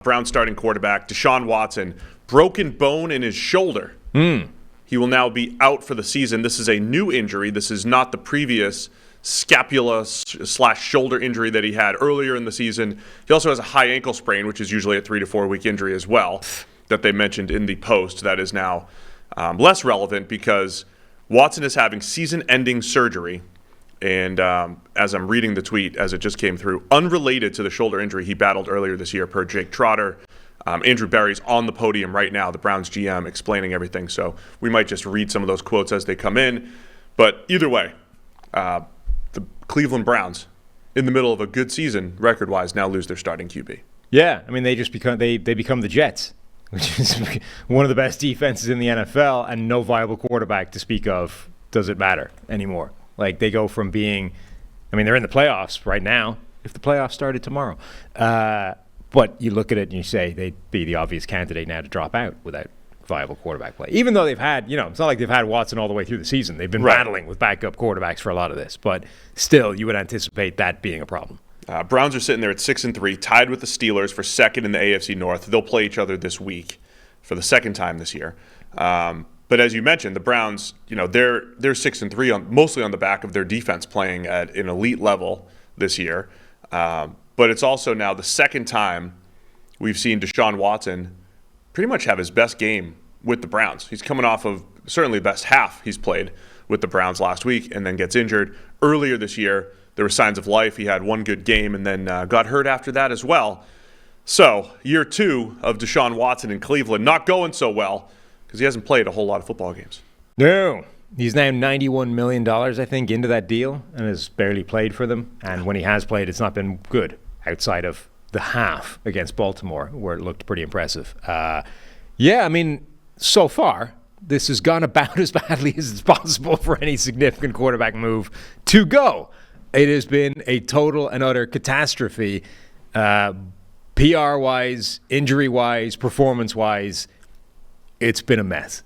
Browns starting quarterback Deshaun Watson, broken bone in his shoulder. He will now be out for the season. This is a new injury. This is not the previous scapula/shoulder injury that he had earlier in the season. He also has a high ankle sprain, which is usually a 3 to 4 week injury as well, that they mentioned in the post. That is now less relevant because Watson is having season-ending surgery. And as I'm reading the tweet, as it just came through, unrelated to the shoulder injury he battled earlier this year per Jake Trotter. Andrew Berry's on the podium right now, the Browns GM, explaining everything. So we might just read some of those quotes as they come in. But either way, the Cleveland Browns, in the middle of a good season, record-wise, now lose their starting QB. Yeah, I mean, they just become they become the Jets, which is one of the best defenses in the NFL, and no viable quarterback to speak of. Does it matter anymore? Like, they go from being, I mean, they're in the playoffs right now, if the playoffs started tomorrow. But you look at it and you say they'd be the obvious candidate now to drop out without viable quarterback play. Even though they've had, it's not like they've had Watson all the way through the season. They've been battling with backup quarterbacks for a lot of this. But still, you would anticipate that being a problem. Browns are sitting there at 6-3, tied with the Steelers for second in the AFC North. They'll play each other this week for the second time this year. But as you mentioned, the Browns, they're 6-3 mostly on the back of their defense playing at an elite level this year. But it's also now the second time we've seen Deshaun Watson pretty much have his best game with the Browns. He's coming off of certainly the best half he's played with the Browns last week and then gets injured. Earlier this year, there were signs of life. He had one good game and then got hurt after that as well. So year 2 of Deshaun Watson in Cleveland, not going so well because he hasn't played a whole lot of football games. No. He's now $91 million, I think, into that deal and has barely played for them. And when he has played, it's not been good outside of the half against Baltimore, where it looked pretty impressive. I mean, so far, this has gone about as badly as it's possible for any significant quarterback move to go. It has been a total and utter catastrophe, PR-wise, injury-wise, performance-wise. It's been a mess.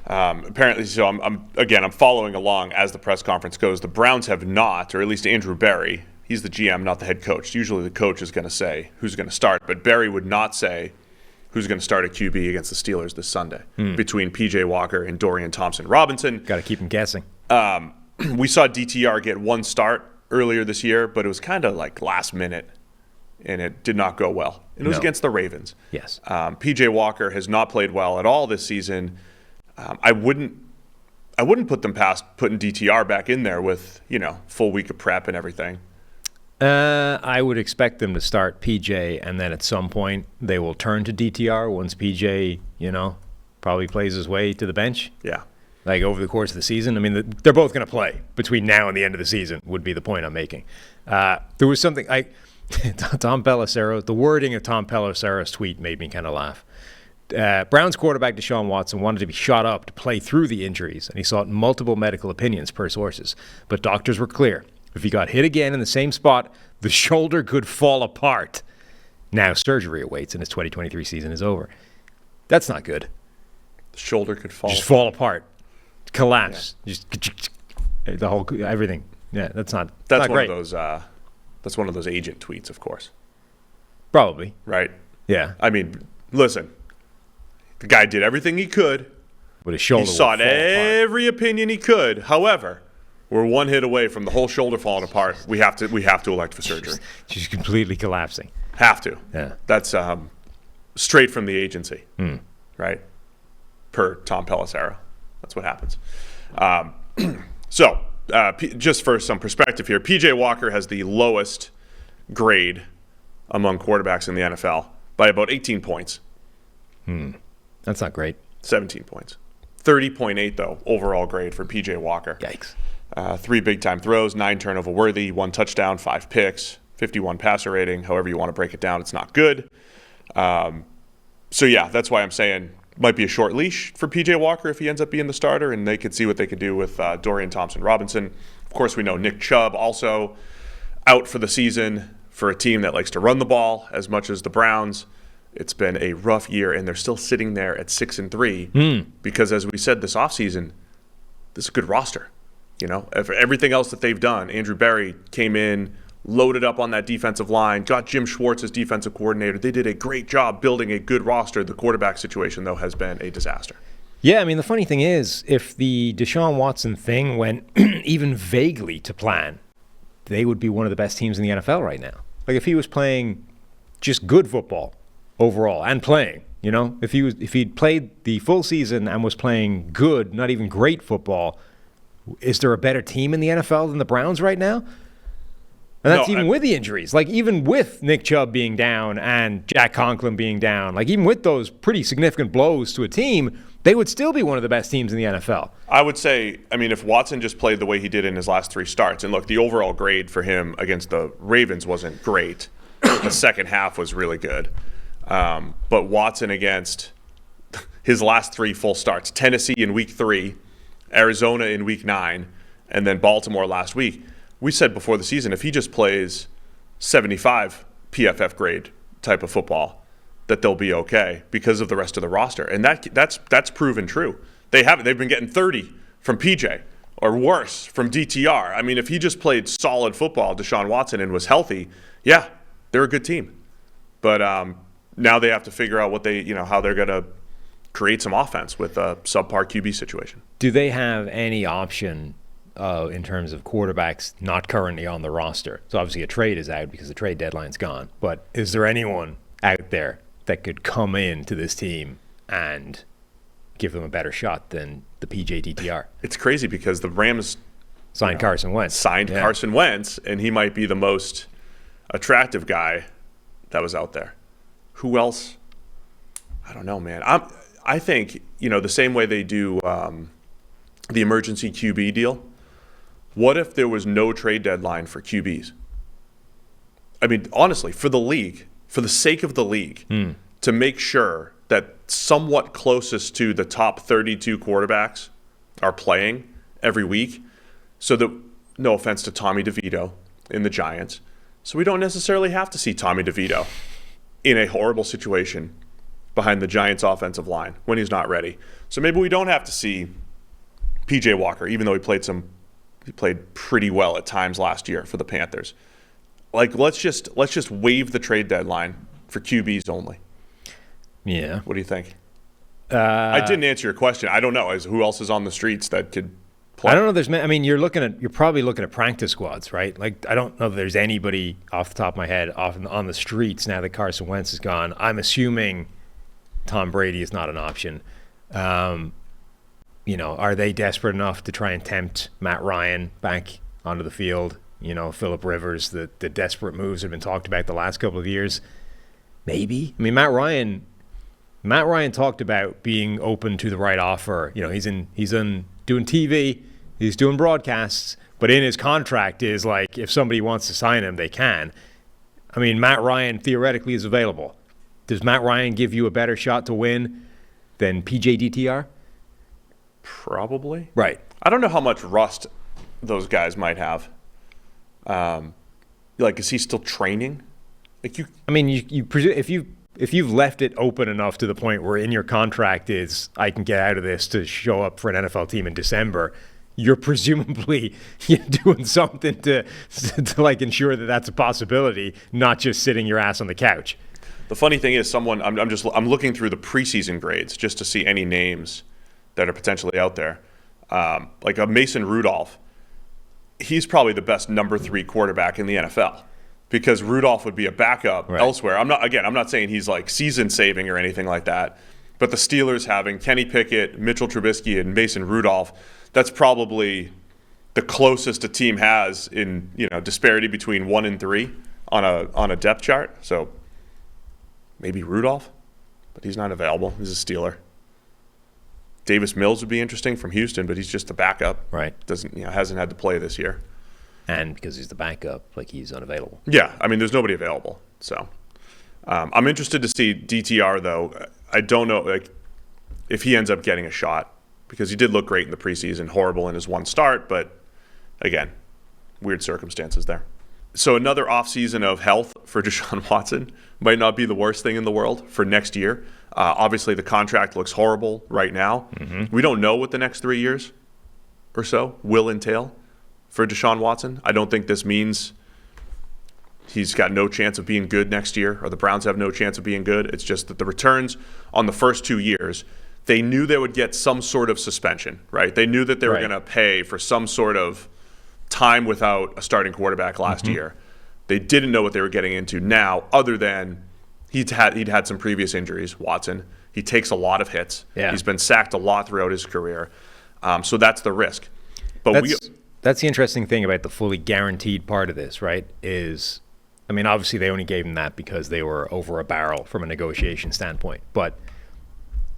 Apparently, so I'm following along as the press conference goes. The Browns have not, or at least Andrew Berry, he's the GM, not the head coach. Usually the coach is going to say who's going to start, but Berry would not say who's going to start at QB against the Steelers this Sunday between P.J. Walker and Dorian Thompson-Robinson. Got to keep him guessing. We saw DTR get one start earlier this year, but it was kind of like last minute, and it did not go well. And it was against the Ravens. Yes. P.J. Walker has not played well at all this season. I wouldn't put them past putting DTR back in there with, full week of prep and everything. I would expect them to start PJ, and then at some point they will turn to DTR once PJ, probably plays his way to the bench. Yeah. Like over the course of the season. I mean, they're both going to play between now and the end of the season would be the point I'm making. There was something Tom Palazzolo, the wording of Tom Pelissera's tweet made me kind of laugh. Browns quarterback Deshaun Watson wanted to be shot up to play through the injuries, and he sought multiple medical opinions per sources. But doctors were clear. If he got hit again in the same spot, the shoulder could fall apart. Now surgery awaits, and his 2023 season is over. That's not good. The shoulder could fall apart. Collapse. Yeah. Just the whole everything. Yeah, that's not one great. Of those that's one of those agent tweets, of course. Probably. Right? Yeah. I mean, listen. The guy did everything he could. But his shoulder he sought every opinion he could. However, we're one hit away from the whole shoulder falling apart. We have to elect for surgery. She's completely collapsing. Have to. Yeah. That's straight from the agency, right? Per Tom Pelissero. That's what happens. Just for some perspective here, P.J. Walker has the lowest grade among quarterbacks in the NFL by about 18 points. That's not great. 17 points. 30.8, though, overall grade for P.J. Walker. Yikes. 3 big-time throws, 9 turnover worthy, 1 touchdown, 5 picks, 51 passer rating. However you want to break it down, it's not good. That's why I'm saying might be a short leash for P.J. Walker if he ends up being the starter, and they could see what they could do with Dorian Thompson-Robinson. Of course, we know Nick Chubb also out for the season for a team that likes to run the ball as much as the Browns. It's been a rough year, and they're still sitting there at 6-3 because, as we said this offseason, this is a good roster. For everything else that they've done, Andrew Berry came in, loaded up on that defensive line, got Jim Schwartz as defensive coordinator. They did a great job building a good roster. The quarterback situation, though, has been a disaster. Yeah, I mean, the funny thing is, if the Deshaun Watson thing went even vaguely to plan, they would be one of the best teams in the NFL right now. Like, if he was playing just good football overall and playing, if he'd played the full season and was playing good, not even great football, is there a better team in the NFL than the Browns right now? And that's with the injuries. Like, even with Nick Chubb being down and Jack Conklin being down, like, even with those pretty significant blows to a team, they would still be one of the best teams in the NFL. I would say, if Watson just played the way he did in his last 3 starts, and look, the overall grade for him against the Ravens wasn't great. The second half was really good. But Watson against his last 3 full starts, Tennessee in week 3, Arizona in week 9, and then Baltimore last week, we said before the season, if he just plays 75 PFF grade type of football, that they'll be okay because of the rest of the roster. And that's proven true. They've been getting 30 from PJ or worse from DTR. If he just played solid football, Deshaun Watson, and was healthy, yeah, they're a good team. But now they have to figure out what how they're going to create some offense with a subpar QB situation. Do they have any option in terms of quarterbacks not currently on the roster? So obviously a trade is out because the trade deadline's gone. But is there anyone out there that could come into this team and give them a better shot than the PJ DTR? It's crazy because the Rams signed Carson Wentz. Carson Wentz, and he might be the most attractive guy that was out there. Who else? I don't know, man. I think, the same way they do the emergency QB deal, what if there was no trade deadline for QBs? Honestly, for the league, for the sake of the league, to make sure that somewhat closest to the top 32 quarterbacks are playing every week, so that, no offense to Tommy DeVito in the Giants, so we don't necessarily have to see Tommy DeVito in a horrible situation behind the Giants' offensive line when he's not ready. So maybe we don't have to see PJ Walker, even though he played pretty well at times last year for the Panthers. Like, let's just waive the trade deadline for QBs only. Yeah. What do you think? I didn't answer your question. I don't know. Who else is on the streets that could play? I don't know. You're probably looking at practice squads, right? Like, I don't know if there's anybody off the top of my head on the streets now that Carson Wentz is gone. I'm assuming Tom Brady is not an option. Are they desperate enough to try and tempt Matt Ryan back onto the field? Phillip Rivers, the desperate moves have been talked about the last couple of years. Maybe. Matt Ryan talked about being open to the right offer. He's in doing TV, he's doing broadcasts, but in his contract is like, if somebody wants to sign him, they can. Matt Ryan theoretically is available. Does Matt Ryan give you a better shot to win than PJ DTR? Probably. Right. I don't know how much rust those guys might have. Is he still training? You presume if you've left it open enough to the point where in your contract is, I can get out of this to show up for an NFL team in December, you're presumably doing something to ensure that that's a possibility, not just sitting your ass on the couch. The funny thing is, I'm looking through the preseason grades just to see any names that are potentially out there. Like a Mason Rudolph, he's probably the best number 3 quarterback in the NFL because Rudolph would be a backup elsewhere. I'm not saying he's like season saving or anything like that, but the Steelers having Kenny Pickett, Mitchell Trubisky, and Mason Rudolph, that's probably the closest a team has in disparity between 1 and 3 on a depth chart. So maybe Rudolph, but he's not available. He's a Steeler. Davis Mills would be interesting from Houston, but he's just the backup. Right. Hasn't had to play this year. And because he's the backup, he's unavailable. Yeah, there's nobody available. So I'm interested to see DTR, though. I don't know if he ends up getting a shot because he did look great in the preseason, horrible in his one start, but again, weird circumstances there. So another offseason of health for Deshaun Watson might not be the worst thing in the world for next year. Obviously, the contract looks horrible right now. Mm-hmm. We don't know what the next 3 years or so will entail for Deshaun Watson. I don't think this means he's got no chance of being good next year, or the Browns have no chance of being good. It's just that the returns on the first 2 years, they knew they would get some sort of suspension, right? They knew that they were going to pay for some sort of time without a starting quarterback last year. They didn't know what they were getting into now, other than he'd had some previous injuries, Watson. He takes a lot of hits. Yeah. He's been sacked a lot throughout his career. So that's the risk. But that's the interesting thing about the fully guaranteed part of this, right? Is, I mean, obviously they only gave him that because they were over a barrel from a negotiation standpoint. But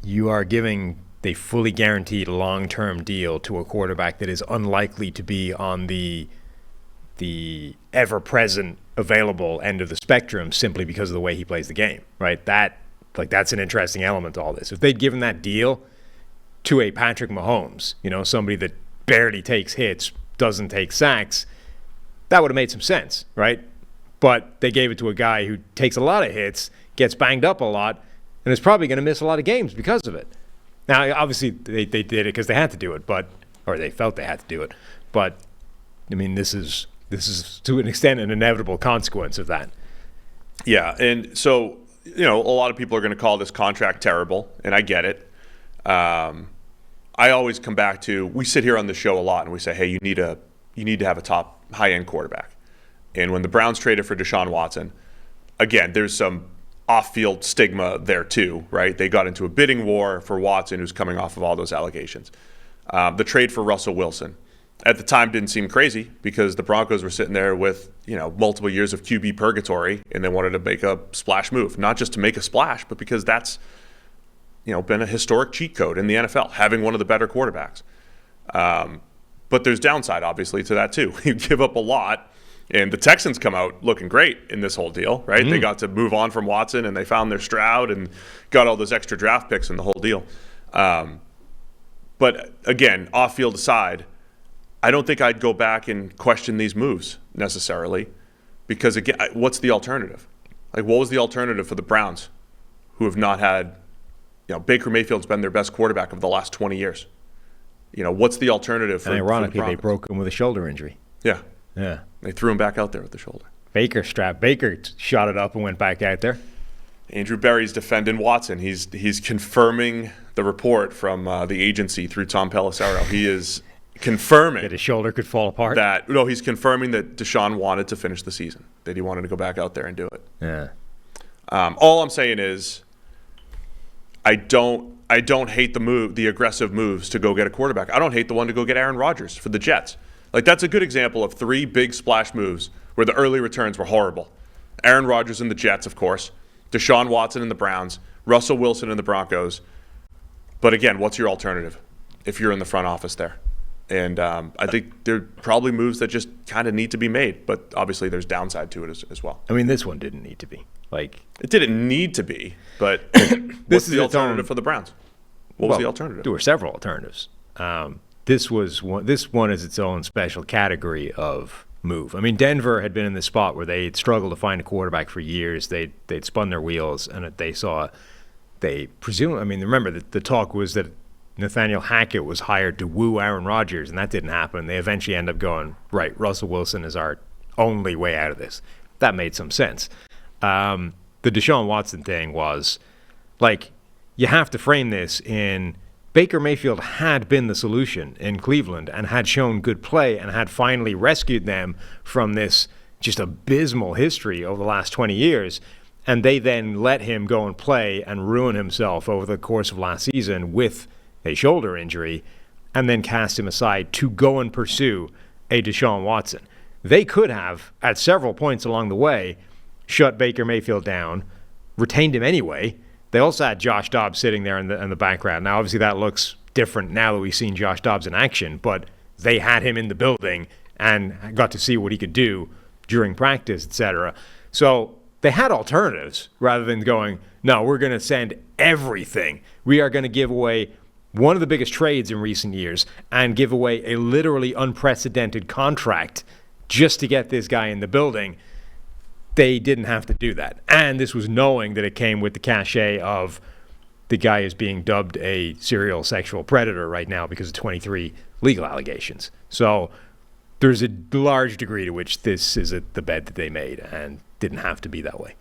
you are giving the fully guaranteed long-term deal to a quarterback that is unlikely to be on the ever-present available end of the spectrum simply because of the way he plays the game, right? That's an interesting element to all this. If they'd given that deal to a Patrick Mahomes, somebody that barely takes hits, doesn't take sacks, that would have made some sense, right? But they gave it to a guy who takes a lot of hits, gets banged up a lot, and is probably going to miss a lot of games because of it. Now, obviously, they did it because they had to do it, or they felt they had to do it. But, I mean, this is to an extent an inevitable consequence of that. Yeah, and so, a lot of people are going to call this contract terrible, and I get it. I always come back to, we sit here on the show a lot and we say, hey, you need to have a top high-end quarterback. And when the Browns traded for Deshaun Watson, again, there's some off-field stigma there too, right? They got into a bidding war for Watson, who's coming off of all those allegations. The trade for Russell Wilson at the time didn't seem crazy because the Broncos were sitting there with, multiple years of QB purgatory, and they wanted to make a splash move, not just to make a splash, but because that's been a historic cheat code in the NFL, having one of the better quarterbacks. But there's downside, obviously, to that too. You give up a lot, and the Texans come out looking great in this whole deal, right? They got to move on from Watson, and they found their Stroud and got all those extra draft picks and the whole deal. But again, off-field aside, I don't think I'd go back and question these moves necessarily, because again, what's the alternative? Like, what was the alternative for the Browns, who have not had, Baker Mayfield's been their best quarterback of the last 20 years. What's the alternative for? And ironically, they broke him with a shoulder injury. Yeah. Yeah. They threw him back out there with the shoulder. Baker shot it up and went back out there. Andrew Berry's defending Watson. He's confirming the report from the agency through Tom Palazzolo. He is confirming that his shoulder could fall apart. He's confirming that Deshaun wanted to finish the season, that he wanted to go back out there and do it. Yeah. All I'm saying is, I don't hate the aggressive moves to go get a quarterback. I don't hate the one to go get Aaron Rodgers for the Jets. Like, that's a good example of 3 big splash moves where the early returns were horrible. Aaron Rodgers and the Jets, of course. Deshaun Watson and the Browns. Russell Wilson and the Broncos. But again, what's your alternative if you're in the front office there? And I think there are probably moves that just kind of need to be made. But obviously there's downside to it as well. I mean, this one didn't need to be. It didn't need to be, but what's the alternative for the Browns? What was the alternative? There were several alternatives. This one is its own special category of move. I mean, Denver had been in this spot where they'd struggled to find a quarterback for years. They'd spun their wheels, and remember that the talk was that Nathaniel Hackett was hired to woo Aaron Rodgers, and that didn't happen. They eventually end up going, right, Russell Wilson is our only way out of this. That made some sense. The Deshaun Watson thing was, you have to frame this in Baker Mayfield had been the solution in Cleveland and had shown good play and had finally rescued them from this just abysmal history over the last 20 years. And they then let him go and play and ruin himself over the course of last season with a shoulder injury and then cast him aside to go and pursue a Deshaun Watson. They could have, at several points along the way, shut Baker Mayfield down, retained him anyway. They also had Josh Dobbs sitting there in the background. Now, obviously, that looks different now that we've seen Josh Dobbs in action, but they had him in the building and got to see what he could do during practice, etc. So they had alternatives rather than going, no, we're going to send everything. We are going to give away one of the biggest trades in recent years and give away a literally unprecedented contract just to get this guy in the building. They didn't have to do that. And this was knowing that it came with the cachet of the guy is being dubbed a serial sexual predator right now because of 23 legal allegations. So there's a large degree to which this is the bed that they made and didn't have to be that way.